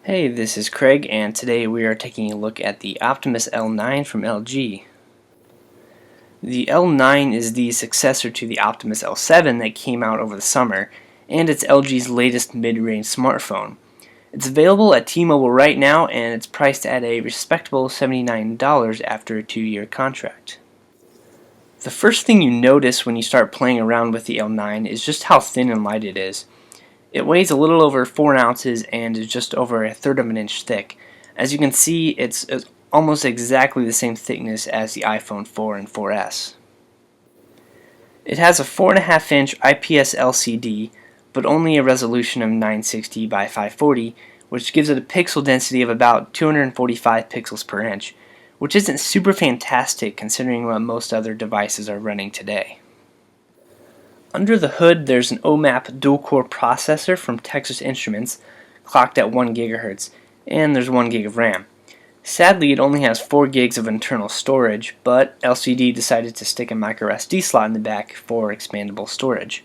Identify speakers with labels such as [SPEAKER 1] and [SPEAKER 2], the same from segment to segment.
[SPEAKER 1] Hey, this is Craig, and today we are taking a look at the Optimus L9 from LG. The L9 is the successor to the Optimus L7 that came out over the summer, and it's LG's latest mid-range smartphone. It's available at T-Mobile right now, and it's priced at a respectable $79 after a 2-year contract. The first thing you notice when you start playing around with the L9 is just how thin and light it is. It weighs a little over 4 ounces and is just over 1/3 of an inch thick. As you can see, it's almost exactly the same thickness as the iPhone 4 and 4S. It has a 4.5-inch IPS LCD, but only a resolution of 960 by 540, which gives it a pixel density of about 245 pixels per inch, which isn't super fantastic considering what most other devices are running today. Under the hood, there's an OMAP dual-core processor from Texas Instruments, clocked at 1 GHz, and there's 1 GB of RAM. Sadly, it only has 4 GB of internal storage, but LCD decided to stick a microSD slot in the back for expandable storage.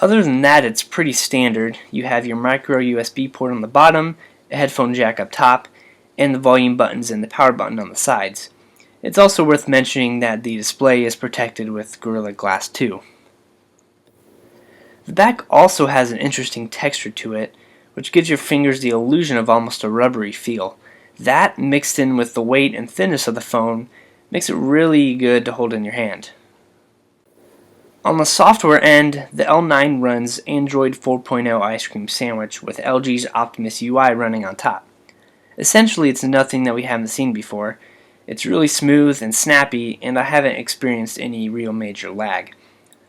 [SPEAKER 1] Other than that, it's pretty standard. You have your micro USB port on the bottom, a headphone jack up top, and the volume buttons and the power button on the sides. It's also worth mentioning that the display is protected with Gorilla Glass 2. The back also has an interesting texture to it, which gives your fingers the illusion of almost a rubbery feel. That, mixed in with the weight and thinness of the phone, makes it really good to hold in your hand. On the software end, the L9 runs Android 4.0 Ice Cream Sandwich with LG's Optimus UI running on top. Essentially, it's nothing that we haven't seen before. It's really smooth and snappy, and I haven't experienced any real major lag.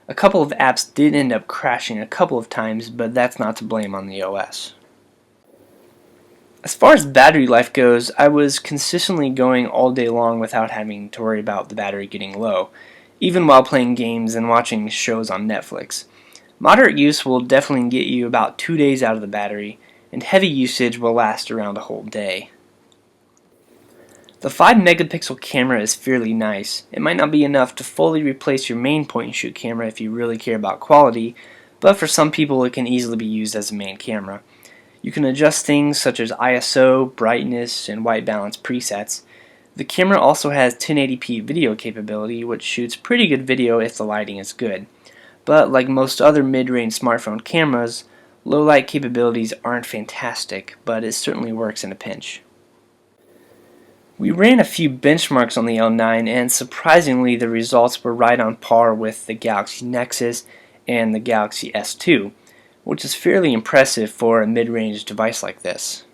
[SPEAKER 1] A couple of apps did end up crashing a couple of times, but that's not to blame on the OS. As far as battery life goes, I was consistently going all day long without having to worry about the battery getting low, even while playing games and watching shows on Netflix. Moderate use will definitely get you about 2 days out of the battery, and heavy usage will last around a whole day. The 5-megapixel camera is fairly nice. It might not be enough to fully replace your main point-and-shoot camera if you really care about quality, but for some people it can easily be used as a main camera. You can adjust things such as ISO, brightness, and white balance presets. The camera also has 1080p video capability, which shoots pretty good video if the lighting is good. But like most other mid-range smartphone cameras, low light capabilities aren't fantastic, but it certainly works in a pinch. We ran a few benchmarks on the L9, and surprisingly the results were right on par with the Galaxy Nexus and the Galaxy S2, which is fairly impressive for a mid-range device like this.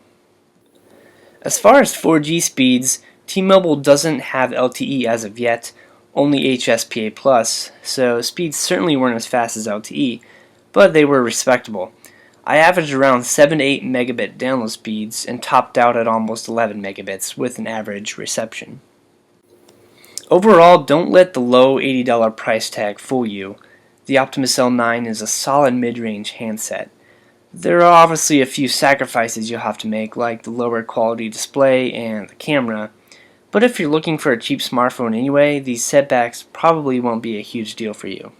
[SPEAKER 1] As far as 4G speeds, T-Mobile doesn't have LTE as of yet, only HSPA+, so speeds certainly weren't as fast as LTE, but they were respectable. I averaged around 7 to 8 megabit download speeds and topped out at almost 11 megabits with an average reception. Overall, don't let the low $80 price tag fool you. The Optimus L9 is a solid mid-range handset. There are obviously a few sacrifices you'll have to make, like the lower quality display and the camera, but if you're looking for a cheap smartphone anyway, these setbacks probably won't be a huge deal for you.